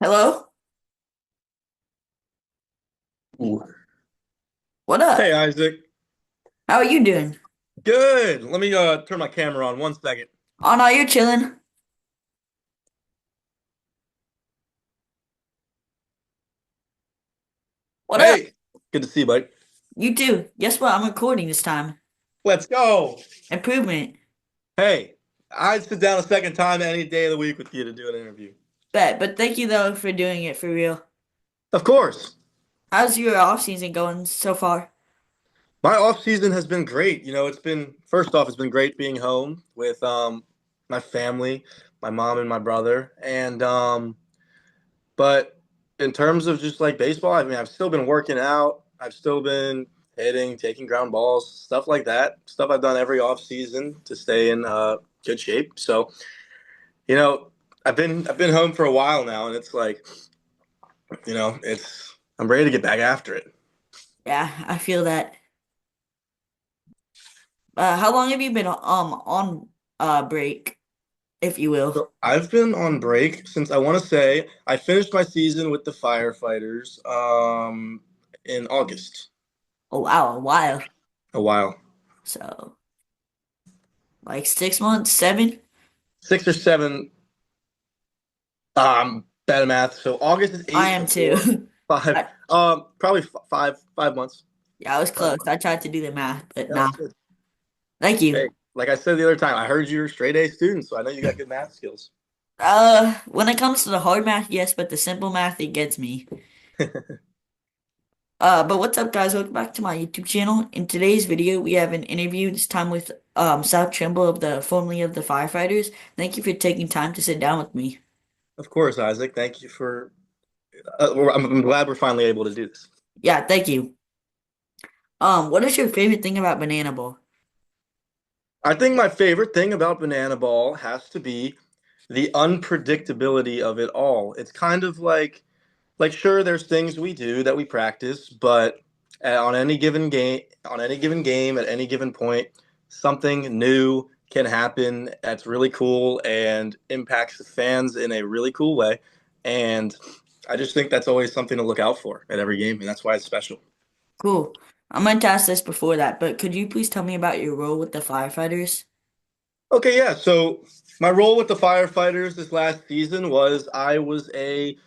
Hello? Ooh. What Hey, up? Isaac. How are you doing? Good. Let me turn my camera on 1 second. Oh no, you're chilling. What up? Hey, good to see you, buddy. You too. Guess what? I'm recording this time. Let's go. Improvement. Hey, I'd sit down a second time any day of the week with you to do an interview. Bet. But thank you though for doing it for real. Of course. How's your off season going so far? My off season has been great. It's been first off, it's been great being home with my family, my mom and my brother. But in terms of just like baseball, I mean, I've still been working out. I've still been hitting, taking ground balls, stuff like that. Stuff I've done every off season to stay in good shape. So, you know, I've been home for a while now, and it's like, it's I'm ready to get back after it. Yeah, I feel that. How long have you been on break, if you will? So I've been on break since I want to say I finished my season with the Firefighters in August. Oh wow, a while. A while. So like 6 months, seven? 6 or 7. Bad at math. So August is I 8 am to 4, too. 5. I, Probably 5 months. yeah, I was 5 close. months. I tried to do the math, but Yeah, nah. that's good. Thank Hey, you. like I said the other time, I heard you're a straight A student, so I know you got good math skills. When it comes to the hard math, yes, but the simple math, it gets me. But what's up, guys? Welcome back to my YouTube channel. In today's video, we have an interview, this time with South Trimble of the formerly of the Firefighters. Thank you for taking time to sit down with me. Of course, Isaac. Thank you for. I'm glad we're finally able to do this. Yeah, thank you. What is your favorite thing about Banana Bowl? I think my favorite thing about Banana Ball has to be the unpredictability of it all. It's kind of like sure, there's things we do that we practice, but on any given game, at any given point, something new can happen that's really cool and impacts the fans in a really cool way. And I just think that's always something to look out for at every game, and that's why it's special. Cool. I meant to ask this before that, but could you please tell me about your role with the Firefighters? Okay, yeah. So my role with the Firefighters this last season was I was a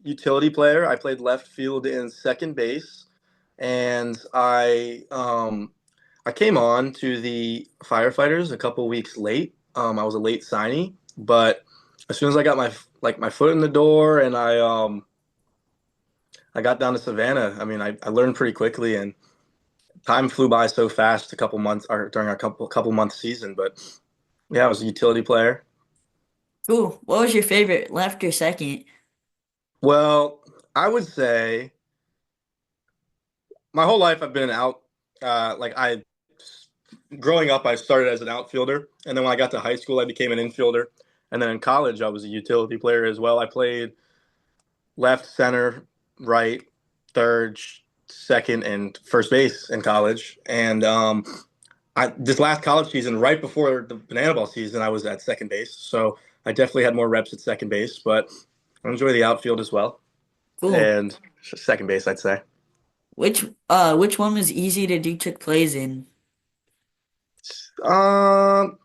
utility player. I played left field and second base, and I came on to the Firefighters a couple weeks late. I was a late signee, but as soon as I got my foot in the door and I got down to Savannah, I mean I learned pretty quickly and time flew by so fast a couple months or during our couple month season. But yeah, I was a utility player. Cool. What was your favorite, left or second? Well, I would say my whole life I've been an out. Like I, growing up, I started as an outfielder, and then when I got to high school, I became an infielder, and then in college, I was a utility player as well. I played left, center, right, third, second, and first base in college. And this last college season, right before the banana ball season, I was at second base, so I definitely had more reps at second base, but I enjoy the outfield as well, Cool. and second base, I'd say. Which one was easy to do trick plays in? Um,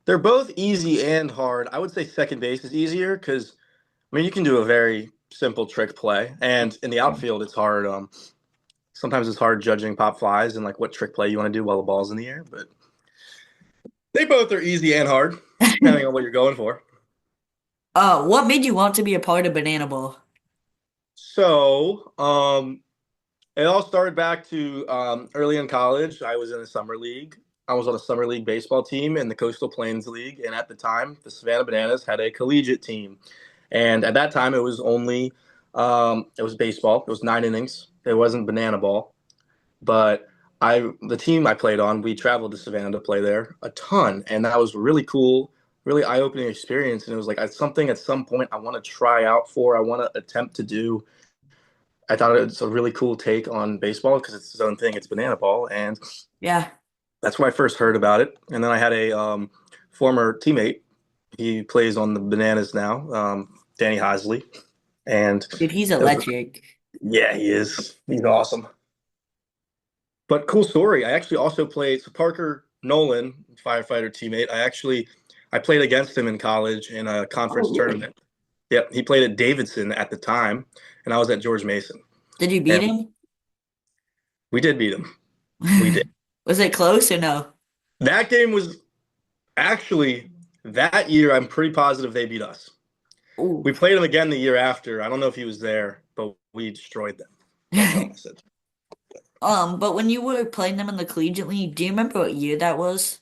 they're both easy and hard. I would say second base is easier because I mean you can do a very simple trick play, and in the outfield it's hard. Sometimes it's hard judging pop flies and like what trick play you want to do while the ball's in the air. But they both are easy and hard depending on what you're going for. What made you want to be a part of Banana Bowl? So it all started back to early in college. I was in a summer league. I was on a summer league baseball team in the Coastal Plains League, and at the time, the Savannah Bananas had a collegiate team. And at that time, it was only it was baseball. It was 9 innings. It wasn't banana ball. But the team I played on, we traveled to Savannah to play there a ton, and that was really cool, really eye-opening experience. And it was like something at some point I want to try out for. I want to attempt to do. I thought it's a really cool take on baseball because it's its own thing. It's banana ball, and Yeah. that's when I first heard about it. And then I had a former teammate. He plays on the Bananas now, Danny Hosley. And Dude, he's it was, electric. yeah, he is. He's awesome. But cool story. I actually also played so Parker Nolan, firefighter teammate. I played against him in college in a Oh, conference really? tournament. Yep, he played at Davidson at the time, and I was at George Mason. Did you beat And him? we did beat him. We did. Was it close or no? That game was actually that year. I'm pretty positive they beat us. Ooh. We played him again the year after. I don't know if he was there, but we destroyed them. That's all I said. But when you were playing them in the collegiate league, do you remember what year that was?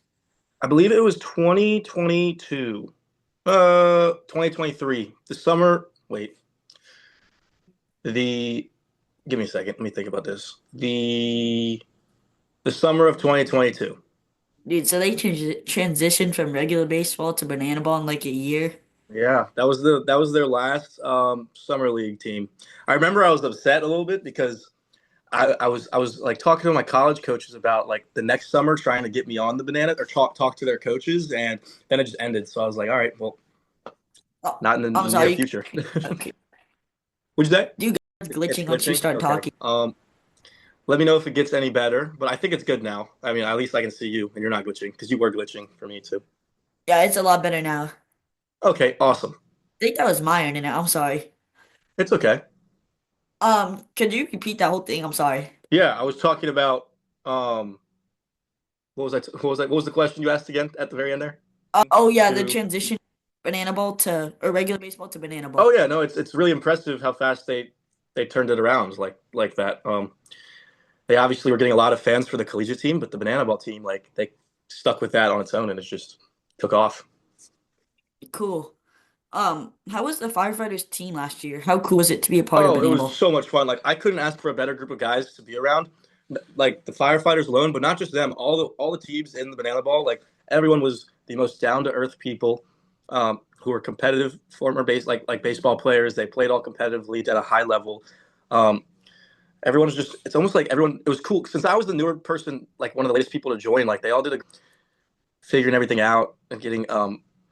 I believe it was 2022. 2023. The summer. Wait. The Give me a second. Let me think about this. The summer of 2022. Dude, so they transitioned from regular baseball to banana ball in like a year. Yeah, that was their last summer league team. I remember I was upset a little bit because I was like talking to my college coaches about like the next summer trying to get me on the banana or talk to their coaches, and then it just ended. So I was like, all right, well, Oh, not in the I'm near sorry. future. Okay. What'd you say? You guys It's glitching once you glitching. start Okay. talking. Let me know if it gets any better, but I think it's good now. I mean, at least I can see you, and you're not glitching because you were glitching for me too. Yeah, it's a lot better now. Okay, awesome. I think that was my internet. I'm sorry. It's okay. Could you repeat that whole thing? I'm sorry. Yeah, I was talking about um, what was the question you asked again at the very end there? Oh yeah, the To transition banana ball to or regular baseball to banana Oh ball. yeah, no, it's really impressive how fast they turned it around like that. They obviously were getting a lot of fans for the collegiate team, but the banana ball team like they stuck with that on its own and it just took off. Cool. How was the firefighters team last year? How cool was it to be a part of Oh, it banana was ball? so much fun. Like I couldn't ask for a better group of guys to be around. Like the firefighters alone, but not just them. All the teams in the banana ball, like everyone was the most down to earth people, who were competitive former like baseball players. They played all competitively at a high level. Um, Everyone was just it's almost like everyone it was cool since I was the newer person, like one of the latest people to join. Like they all did a figuring everything out and getting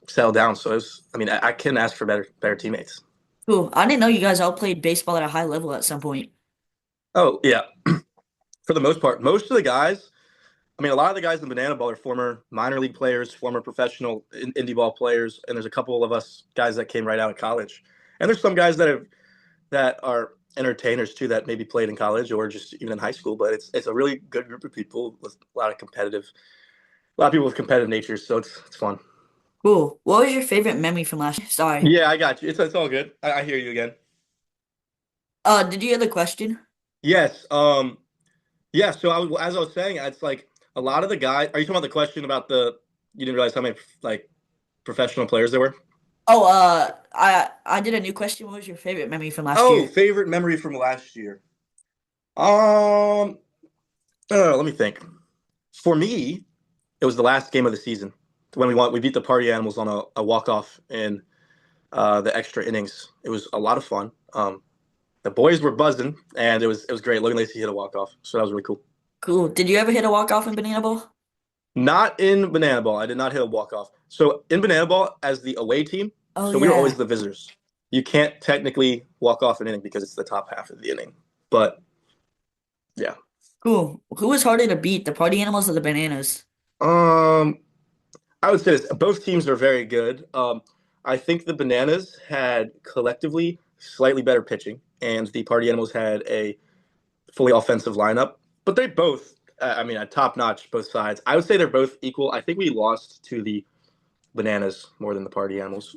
settled down. So it was, I mean, I couldn't ask for better teammates. Cool. I didn't know you guys all played baseball at a high level at some point. Oh yeah, for the most part, most of the guys. I mean, a lot of the guys in Banana Ball are former minor league players, former professional indie ball players, and there's a couple of us guys that came right out of college. And there's some guys that are entertainers too that maybe played in college or just even in high school. But it's a really good group of people with a lot of people with competitive natures. So it's fun. Cool. What was your favorite memory from last year? Sorry. Yeah, I got you. It's all good. I hear you again. Did you hear the question? Yes. Yeah. So as I was saying, it's like a lot of the guys. Are you talking about the question about the? You didn't realize how many like professional players there were? Oh, I did a new question. What was your favorite memory from last Oh, year? favorite memory from last year. Let me think. For me, it was the last game of the season when we beat the Party Animals on a walk off in the extra innings. It was a lot of fun. The boys were buzzing, and it was great. Logan Lacey hit a walk off, so that was really cool. Cool. Did you ever hit a walk off in banana ball? Not in Banana Ball. I did not hit a walk off. So in Banana Ball, as the away team, Oh so we were always yeah. the visitors. You can't technically walk off an inning because it's the top half of the inning. But yeah. Cool. Who was harder to beat, the party animals or the bananas? Um, I would say this. Both teams are very good. I think the Bananas had collectively slightly better pitching, and the Party Animals had a fully offensive lineup. But they both, I mean, at top notch, both sides. I would say they're both equal. I think we lost to the Bananas more than the Party Animals.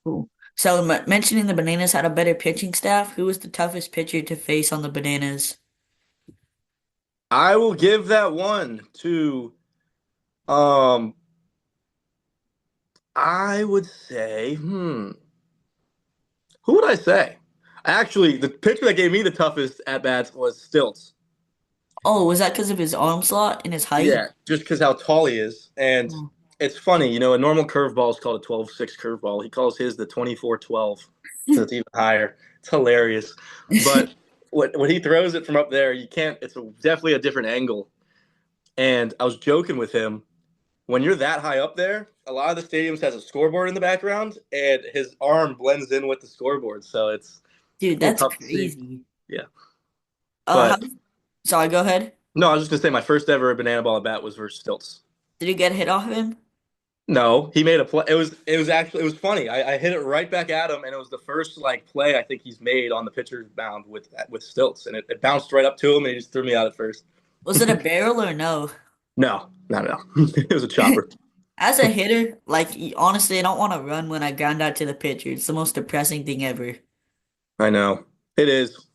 Cool. So mentioning the bananas had a better pitching staff, who was the toughest pitcher to face on the bananas? I will give that one to, um, I would say, who would I say? Actually, the pitcher that gave me the toughest at bats was Stilts. Oh, was that because of his arm slot and his height? Yeah, just because how tall he is. And Oh. it's funny, a normal curveball is called a 12-6 curveball. He calls his the 24-12 because it's even higher. It's hilarious. But when he throws it from up there, you can't, it's definitely a different angle. And I was joking with him when you're that high up there, a lot of the stadiums has a scoreboard in the background, and his arm blends in with the scoreboard, so it's Dude, a little that's tough to see. crazy. Yeah, How, but sorry, go ahead. no, I was just gonna say my first ever banana ball at bat was versus Stilts. Did you get a hit off him? No, he made a play. It was funny. I hit it right back at him, and it was the first like play I think he's made on the pitcher's mound with Stilts, and it bounced right up to him, and he just threw me out at first. Was it a barrel or no? No, no. It was a chopper. As a hitter, like honestly, I don't want to run when I ground out to the pitcher. It's the most depressing thing ever. I know it is.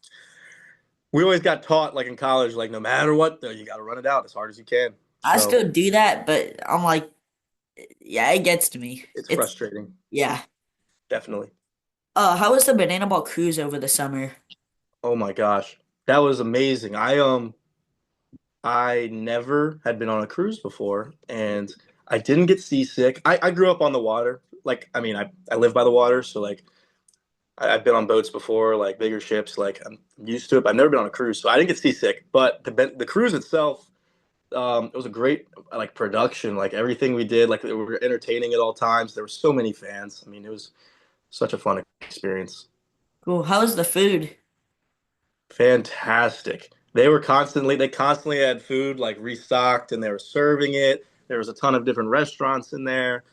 We always got taught like in college, like no matter what, though, you got to run it out as hard as you can. I So still do that, but I'm like, yeah, it gets to me. it's It's frustrating, yeah. definitely. How was the banana ball cruise over the summer? Oh my gosh, that was amazing. I never had been on a cruise before, and I didn't get seasick. I grew up on the water. Like, I mean, I live by the water, so like I've been on boats before, like bigger ships. Like I'm used to it. But I've never been on a cruise, so I didn't get seasick. But the cruise itself, it was a great like production. Like everything we did, like we were entertaining at all times. There were so many fans. I mean, it was such a fun experience. Cool. How was the food? Fantastic. They constantly had food like restocked and they were serving it. There was a ton of different restaurants in there.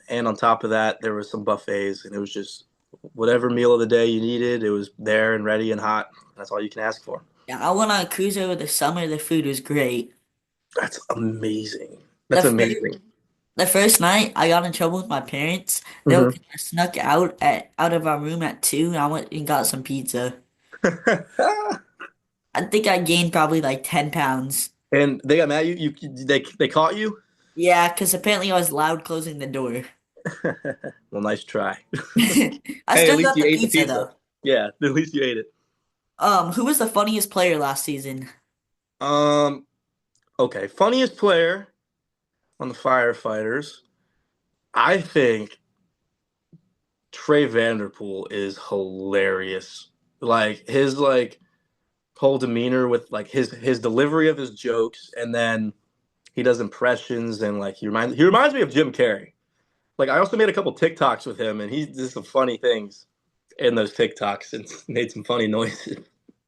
And on top of that, there was some buffets and it was just whatever meal of the day you needed, it was there and ready and hot. That's all you can ask for. Yeah, I went on a cruise over the summer. The food was great. That's amazing. The That's first amazing. the first night I got in trouble with my parents. They were Hmm. kind of snuck out of our room at 2 and I went and got some pizza. I think I gained probably like 10 pounds. And they got mad at you. They caught you. Yeah, because apparently I was loud closing the door. Well, nice try. I Hey, at still least got you the ate the pizza pizza. though. Yeah, at least you ate it. Who was the funniest player last season? Um. Okay, funniest player on the Firefighters. I think Trey Vanderpool is hilarious. Like his like whole demeanor with like his delivery of his jokes, and then he does impressions, and like he reminds me of Jim Carrey. Like I also made a couple TikToks with him, and he did some funny things in those TikToks and made some funny noises.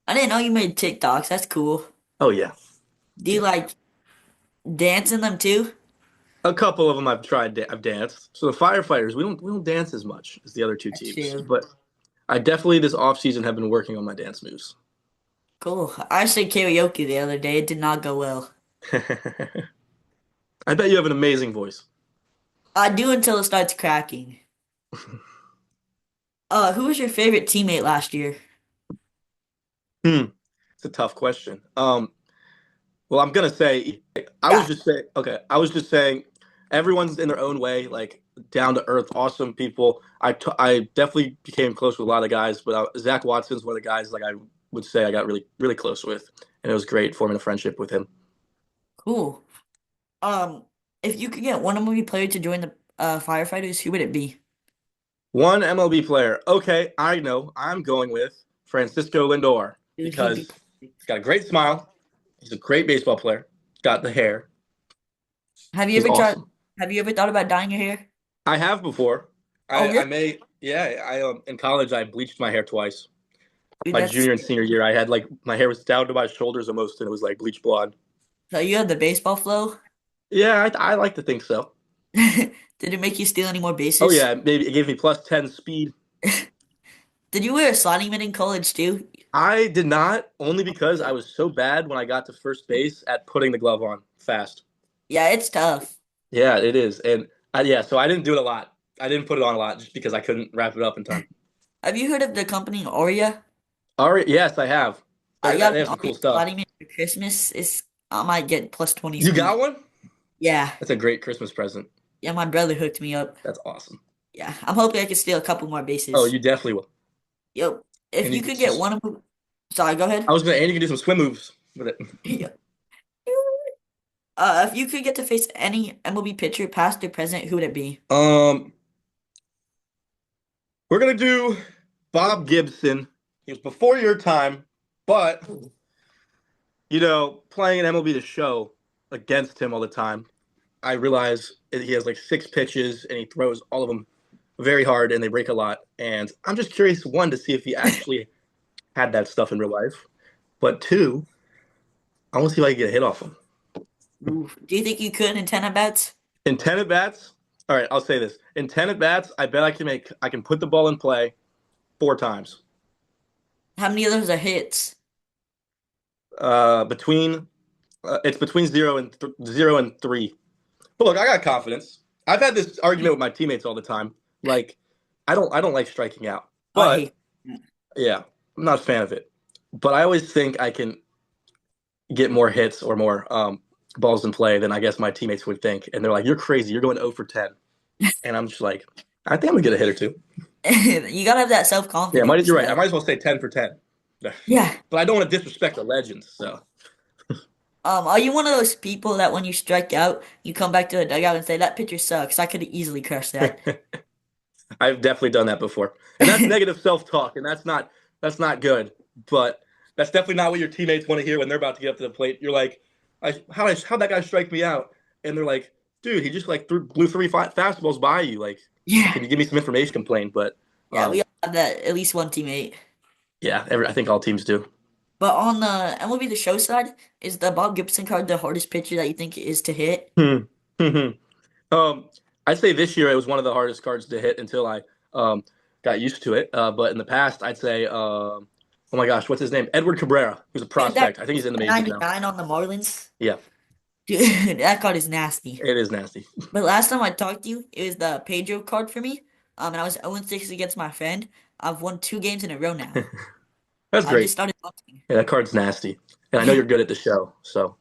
I didn't know you made TikToks. That's cool. Oh yeah, Do you yeah. like dance in them too? A couple of them I've tried. I've danced. So the Firefighters, we don't dance as much as the other two That's teams, true. but I definitely this off season have been working on my dance moves. Cool. I said karaoke the other day. It did not go well. I bet you have an amazing voice. I do until it starts cracking. Who was your favorite teammate last year? Hmm. It's a tough question. Well, I'm gonna say I was Yeah, just saying. Okay, I was just saying everyone's in their own way, like down to earth, awesome people. I definitely became close with a lot of guys, but Zach Watson's one of the guys like I would say I got really really close with, and it was great forming a friendship with him. cool. Um, if you could get one movie player to join the firefighters, who would it be? One MLB player. Okay, I know. I'm going with Francisco Lindor Dude, he'd be because perfect. he's got a great smile. He's a great baseball player. Got the hair. Have you He's ever tried? awesome. Have you ever thought about dyeing your hair? I have before. Oh, I really? may. Yeah, I in college I bleached my hair twice. Dude, My that's junior and senior year, I had like my hair was down to my shoulders almost, and it was like bleach blonde. so you have the baseball flow. Yeah, I like to think so. Did it make you steal any more Oh bases? yeah, maybe it gave me +10 speed. Did you wear a sliding mitt in college too? I did not only because I was so bad when I got to first base at putting the glove on fast. Yeah, it's tough. Yeah, it is, and yeah, so I didn't do it a lot. I didn't put it on a lot just because I couldn't wrap it up in time. Have you heard of the company Oria? All right, yes, I have. I got They an have some Oria cool stuff. sliding mitt for Christmas. I might get +20 You speed. got one? Yeah, That's a great Christmas present. yeah, my brother hooked me up. That's awesome. Yeah, I'm hoping I can steal a couple more Oh, bases. you definitely will. Yo, if And you you can could get one of them, sorry, go I ahead. was gonna, and you can do some swim moves with it. Yeah. If you could get to face any MLB pitcher, past or present, who would it be? Um, we're gonna do Bob Gibson. He was before your time, but playing an MLB The Show against him all the time. I realize he has like 6 pitches and he throws all of them very hard and they break a lot. And I'm just curious, one, to see if he actually had that stuff in real life, but two, I want to see if I can get a hit off him. Oof. Do you think you could in 10 at bats? In 10 at bats, all right, I'll say this. In 10 at bats, I bet I can put the ball in play 4 times. How many of those are hits? Between it's between 0 and 3. But look, I got confidence. I've had this argument with my teammates all the time. Like, I don't like striking out, Oh, I but hate that. yeah, I'm not a fan of it. But I always think I can get more hits or more balls in play than I guess my teammates would think. And they're like, "You're crazy. You're going 0 for 10." And I'm just like, I think I'm gonna get a hit or two. You gotta have that Yeah, self-confidence, you're right. I though. might as well say 10 for 10. Yeah. But I don't want to disrespect the legends. So Are you one of those people that when you strike out, you come back to the dugout and say, that pitcher sucks? I could have easily crushed that. I've definitely done that before, and that's negative self-talk, and that's not good. But that's definitely not what your teammates want to hear when they're about to get up to the plate. You're like, how'd that guy strike me out? And they're like, dude, he just like blew 3 fastballs by you. Like, Yeah. can you give me some information? Complaint, but Yeah, we um, all have that, at least one teammate. yeah, I think all teams do. But on the MLB The Show side, is the Bob Gibson card the hardest pitcher that you think is to hit? Hmm. um, I'd say this year it was one of the hardest cards to hit until I got used to it. But in the past, I'd say, oh my gosh, what's his name? Edward Cabrera, who's a Yeah, that prospect. I think he's in the majors now. 99 on the Marlins. Yeah, Dude, that card is nasty. it is nasty. But last time I talked to you, it was the Pedro card for me. And I was 0-6 against my friend. I've won 2 games in a row now. That's I just great. started hunting. Yeah, that card's nasty, and I know Yeah. you're good at the show. So,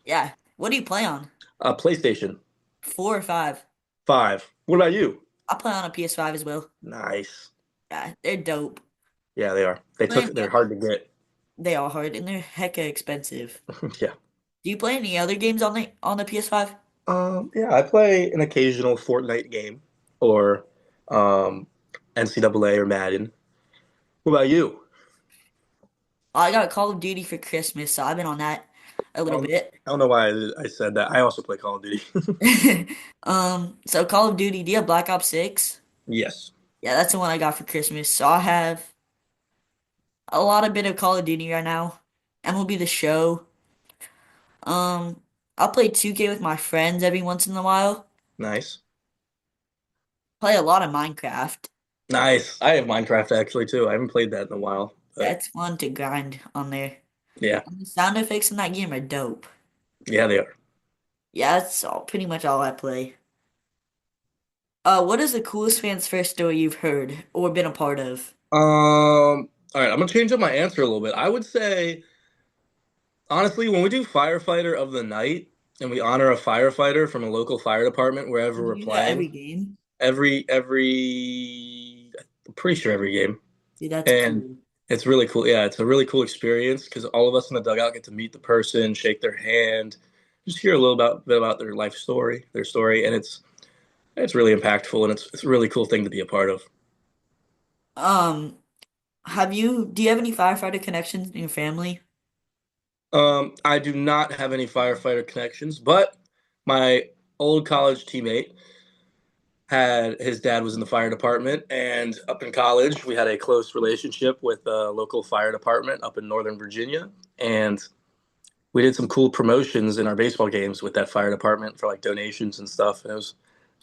Yeah. What do you play on? PlayStation 4 or 5? 5. What about you? I play on a PS5 as well. Nice. Yeah, they're dope. Yeah, they are. They're hard to get. They are hard and they're hecka expensive. Yeah. Do you play any other games on the PS5? Yeah, I play an occasional Fortnite game or NCAA or Madden. What about you? I got Call of Duty for Christmas, so I've been on that a I little don't, bit. I don't know why I said that. I also play Call of Duty. So Call of Duty, do you have Black Ops 6? Yes. Yeah, that's the one I got for Christmas. So I have a lot of bit of Call of Duty right now. MLB The Show. Um, I'll play 2K with my friends every once in a while. Nice. Play a lot of Minecraft. Nice. I have Minecraft actually too. I haven't played that in a while, but That's fun to grind on there. yeah. And the sound effects in that game are dope. Yeah, they are. Yeah, that's pretty much all I play. What is the coolest fans first story you've heard or been a part of? All right, I'm gonna change up my answer a little bit. I would say honestly, when we do firefighter of the night and we honor a firefighter from a local fire department You wherever we're do that every playing, game? I'm pretty sure every game. Dude, that's And cool. it's really cool. Yeah, it's a really cool experience because all of us in the dugout get to meet the person, shake their hand, just hear a little bit about their life story, their story, and it's really impactful and it's a really cool thing to be a part of. Um, do you have any firefighter connections in your family? I do not have any firefighter connections, but my old college teammate had his dad was in the fire department, and up in college we had a close relationship with a local fire department up in Northern Virginia, and we did some cool promotions in our baseball games with that fire department for like donations and stuff. And it's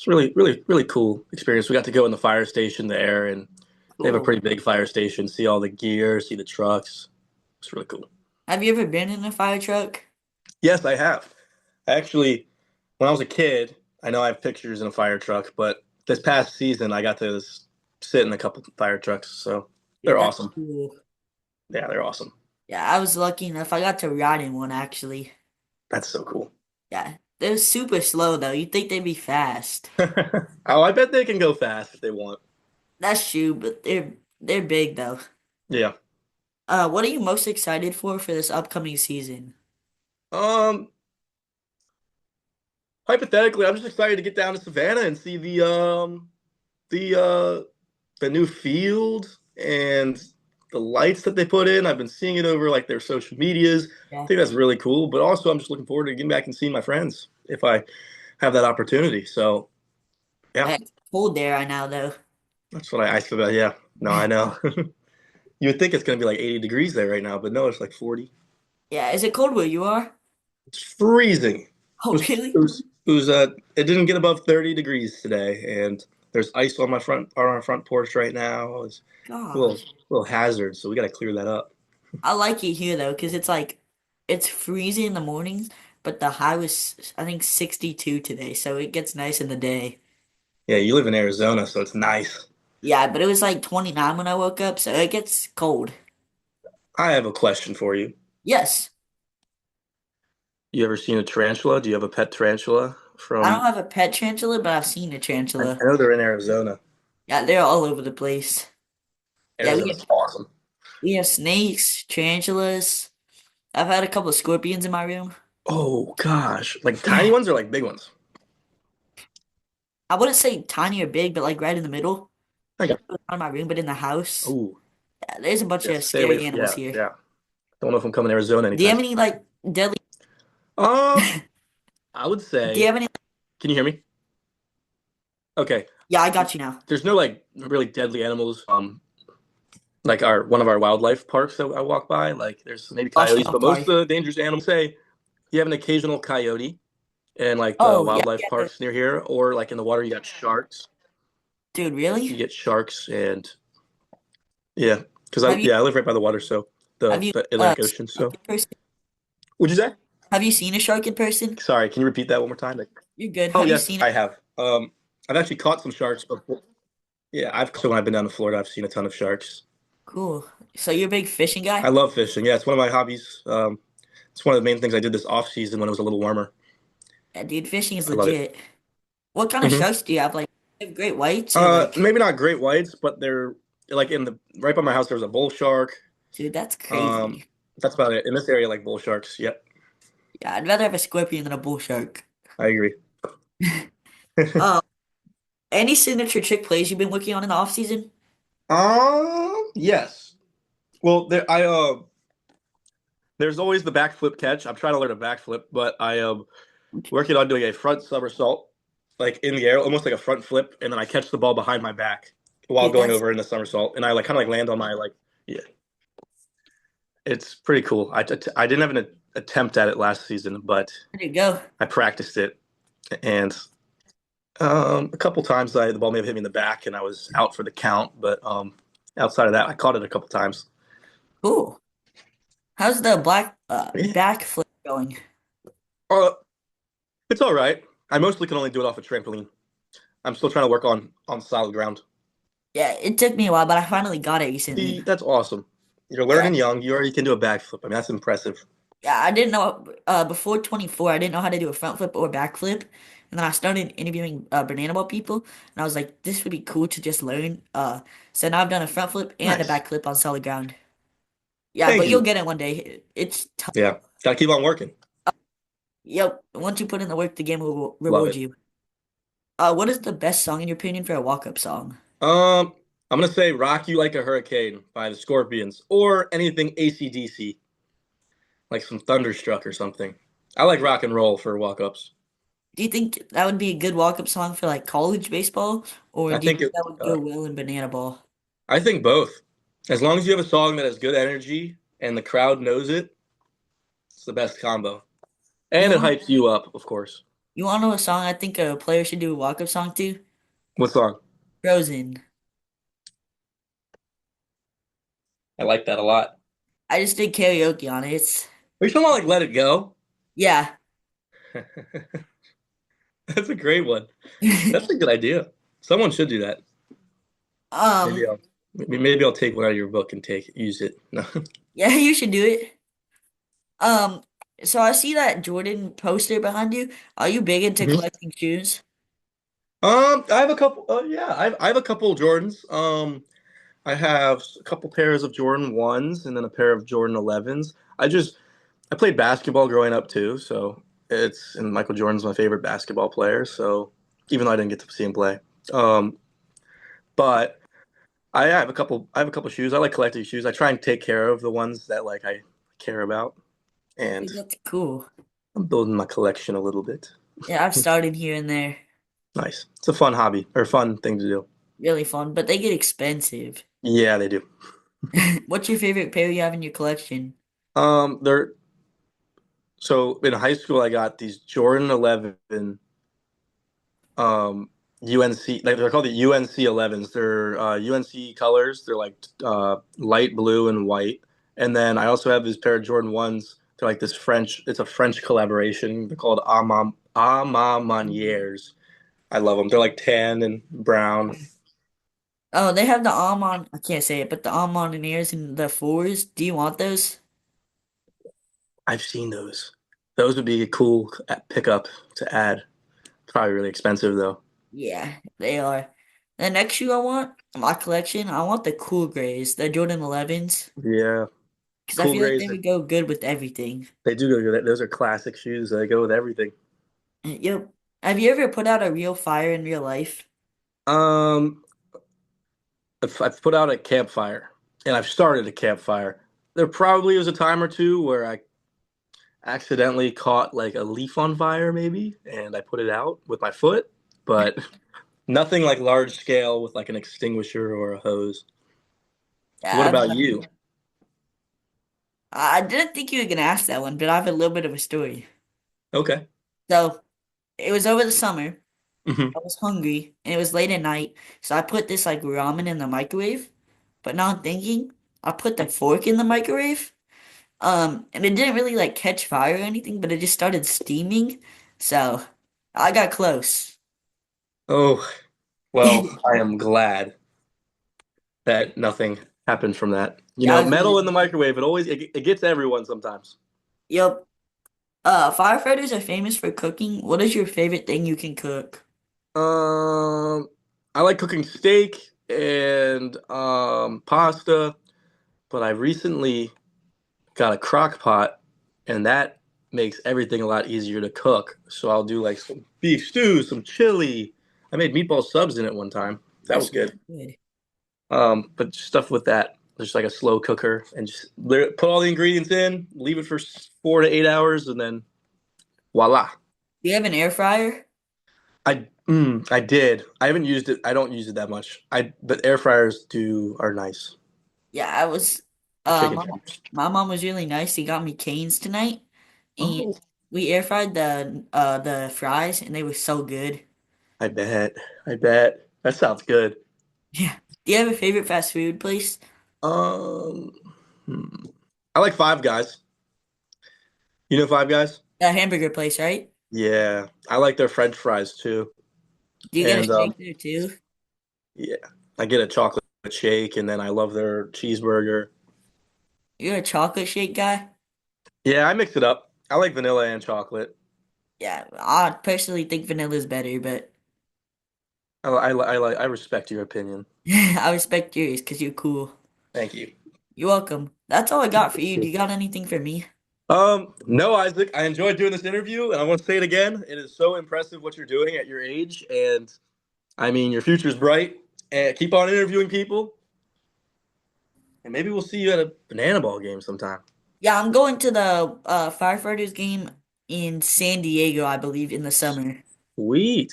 really cool experience. We got to go in the fire station there, and they have a Cool. pretty big fire station. See all the gear, see the trucks. It's really cool. Have you ever been in a fire truck? Yes, I have. Actually, when I was a kid, I know I have pictures in a fire truck, but this past season I got to sit in a couple fire trucks, so Dude, they're that's awesome. cool. Yeah, they're awesome. Yeah, I was lucky enough. I got to ride in one actually. That's so cool. Yeah, they're super slow though. You'd think they'd be fast. Oh, I bet they can go fast if they want. That's true, but they're big though. Yeah. What are you most excited for this upcoming season? Um, Hypothetically, I'm just excited to get down to Savannah and see the the new field and the lights that they put in. I've been seeing it over like their social medias. I Yeah. think that's really cool. But also, I'm just looking forward to getting back and seeing my friends if I have that opportunity. So yeah, It's cold there right now, though. that's what I feel about. Yeah, no, I know. You would think it's going to be like 80 degrees there right now, but no, it's like 40. Yeah, is it cold where you are? It's freezing. Oh, It really? was, it didn't get above 30 degrees today, and there's ice on our front porch right now. It's a Gosh. little hazard, so we got to clear that up. I like it here though, because it's like it's freezing in the mornings, but the high was I think 62 today, so it gets nice in the day. Yeah, you live in Arizona, so it's nice. Yeah, but it was like 29 when I woke up, so it gets cold. I have a question for you. Yes. You ever seen a tarantula? Do you have a pet tarantula I don't from? have a pet tarantula, but I've seen a I tarantula. know they're in Arizona. Yeah, they're all over the place. Yeah, Arizona's awesome. we have snakes, tarantulas. I've had a couple of scorpions in my room. Oh gosh, like tiny Yeah. ones or like big ones? I wouldn't say tiny or big, but like right in the middle. I got. Not in my room, but in the house. Oh, Yeah, there's a bunch yeah. of Stay away scary from. animals Yeah, here. yeah. Don't know if I'm coming to Arizona Do you anytime have soon. any like deadly? Um, I would Do you say. have any? Can you hear me? Okay. Yeah, I got you now. There's no like really deadly animals. Like our one of our wildlife parks that I walk by. Like there's maybe Oh, coyotes, I'm but most of sorry. the dangerous animals say you have an occasional coyote in like the Oh, yeah, wildlife yeah. parks near here, or like in the water you got sharks. Dude, You really? get sharks and yeah, because Have you I live right by the water, so have you the Atlantic seen Ocean. a shark So in person? would you say? Have you seen a shark in person? Sorry, can you repeat that one more time? Like, You're good. oh Have you yes, seen it? I have. I've actually caught some sharks before. Yeah, I've so when I've been down to Florida, I've seen a ton of sharks. Cool. So you're a big fishing I guy? love fishing. Yeah, it's one of my hobbies. It's one of the main things I did this off season when it was a little warmer. Yeah, dude, fishing is I love it. legit. What kind of Hmm. sharks do you have? Like, you have great whites or like, Maybe not great whites, but they're like in the right by my house. There was a bull shark. dude, that's Um, crazy. that's about it. In this area, like bull sharks. Yep, Yeah, I'd rather have a scorpion than a bull shark. I agree. Uh, any signature trick plays you've been working on in the off season? Yes. Well, there's always the backflip catch. I'm trying to learn a backflip, but I am working on doing a front somersault, like in the air, almost like a front flip, and then I catch the ball behind my back while Dude, going that's over in the somersault, and I like kind of like land on my like yeah. It's pretty cool. I didn't have an attempt at it last season, but there you go. I practiced it, and a couple times the ball may have hit me in the back, and I was out for the count. But outside of that, I caught it a couple times. Cool. How's the black Yeah. backflip going? Uh, it's all right. I mostly can only do it off a trampoline. I'm still trying to work on solid ground. Yeah, it took me a while, but I finally got it recently. See, that's awesome. You're Yeah, learning young. You already can do a backflip. I mean, that's impressive. yeah, I didn't know before 24, I didn't know how to do a front flip or back flip. And then I started interviewing banana boat people, and I was like, this would be cool to just learn. So now I've done a front flip and a Nice. back flip on solid ground. Yeah, Thank but you'll you. get it one day. It's tough. Yeah, gotta keep on working. Yep, once you put in the work, the game will Love reward it. you. What is the best song in your opinion for a walk-up song? Um, I'm gonna say "Rock You Like a Hurricane" by the Scorpions, or anything AC/DC, like some Thunderstruck or something. I like rock and roll for walk-ups. Do you think that would be a good walk-up song for like college baseball, or I do you think think it. that would go well in banana ball? I think both. As long as you have a song that has good energy and the crowd knows it, it's the best combo. And You it want hypes you up, of course. you want to know a song I think a player should do a walk-up song to? What song? Frozen. I like that a lot. I just did karaoke on it. It's Are you talking about like "Let It Go"? yeah. That's a great one. That's a good idea. Someone should do that. Maybe Um, I'll maybe I'll take one out of your book and take use it. No. yeah, you should do it. Um, so I see that Jordan poster behind you. Are you big into Mhm. collecting shoes? I have a couple. Yeah, I have a couple Jordans. I have a couple pairs of Jordan ones and then a pair of Jordan 11s. I played basketball growing up too, so and Michael Jordan's my favorite basketball player. So even though I didn't get to see him play, um, but I have a couple shoes. I like collecting shoes. I try and take care of the ones that like I care about, and Dude, that's cool. I'm building my collection a little bit. Yeah, I've started here and there. Nice. It's a fun hobby or fun thing to do. Really fun, but they get expensive. Yeah, they do. What's your favorite pair you have in your collection? They're so in high school I got these Jordan 11 um UNC, like they're called the UNC 11s. They're UNC colors. They're like light blue and white. And then I also have this pair of Jordan 1s. They're like this French, it's a French collaboration. They're called Amamaniers. I love them. They're like tan and brown. Oh, they have the almond. I can't say it, but the almondineers and the fours. Do you want those? I've seen those. Those would be a cool pickup to add. Probably really expensive though. Yeah, they are. The next shoe I want in my collection, I want the cool grays, the Jordan 11s, Yeah, because I cool feel like grays. they would go good with everything. They do go good. Those are classic shoes. They go with everything. Yep. Have you ever put out a real fire in real life? Um, I've put out a campfire, and I've started a campfire. There probably was a time or two where I accidentally caught like a leaf on fire, maybe, and I put it out with my foot, but nothing like large scale with like an extinguisher or a hose. Yeah, What about you? I didn't think you were gonna ask that one, but I have a little bit of a story. Okay. So it was over the summer. Hmm. I was hungry and it was late at night, so I put this like ramen in the microwave. But now I'm thinking, I put the fork in the microwave. And it didn't really like catch fire or anything, but it just started steaming. So I got close. Oh, well, I am glad that nothing happened from that. You Yeah, I know, was metal really, in the microwave, it gets everyone sometimes. yep. Firefighters are famous for cooking. What is your favorite thing you can cook? Um, I like cooking steak and pasta, but I recently got a crock pot, and that makes everything a lot easier to cook. So I'll do like some beef stew, some chili. I made meatball subs in it one time. That That was sounds good. good. But stuff with that, just like a slow cooker, and just put all the ingredients in, leave it for 4 to 8 hours, and then voila. Do you have an air fryer? I did. I haven't used it. I don't use it that much. But air fryers do are nice Yeah, I was. for chicken My, tenders. my mom was really nice. She got me canes tonight, and Oh, we air fried the fries, and they were so good. I bet. I bet. That sounds good. Yeah. Do you have a favorite fast food place? Um, hmm. I like Five Guys. You know Five Guys? A hamburger place, right? Yeah, I like their French fries too. Do you get a And shake there too? yeah, I get a chocolate shake, and then I love their cheeseburger. You're a chocolate shake guy? Yeah, I mix it up. I like vanilla and chocolate. Yeah, I personally think vanilla is better, but I respect your opinion. I respect yours because you're cool. Thank you. You're welcome. That's all I got for you. Do you got anything for me? No, Isaac, I enjoyed doing this interview, and I want to say it again. It is so impressive what you're doing at your age, and I mean, your future's bright. And keep on interviewing people, and maybe we'll see you at a banana ball game sometime. Yeah, I'm going to the Firefighters game in San Diego, I believe, in the summer. Sweet,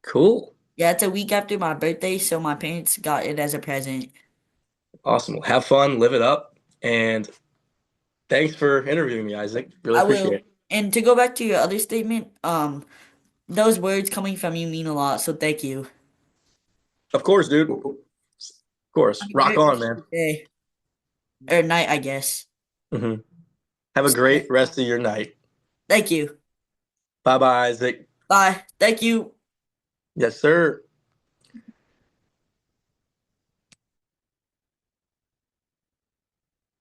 cool, Yeah, it's a week after my birthday, so my parents got it as a present. awesome. Well, have fun, live it up, and thanks for interviewing me, Isaac. Really I appreciate will. it. And to go back to your other statement, those words coming from you mean a lot, so thank you. Of course, dude. Of course. Have a Rock great on, rest of man. your day or night, I guess. Hmm. Have a great rest of your night. Thank you. Bye, bye, Isaac. Bye. Thank you. Yes, sir.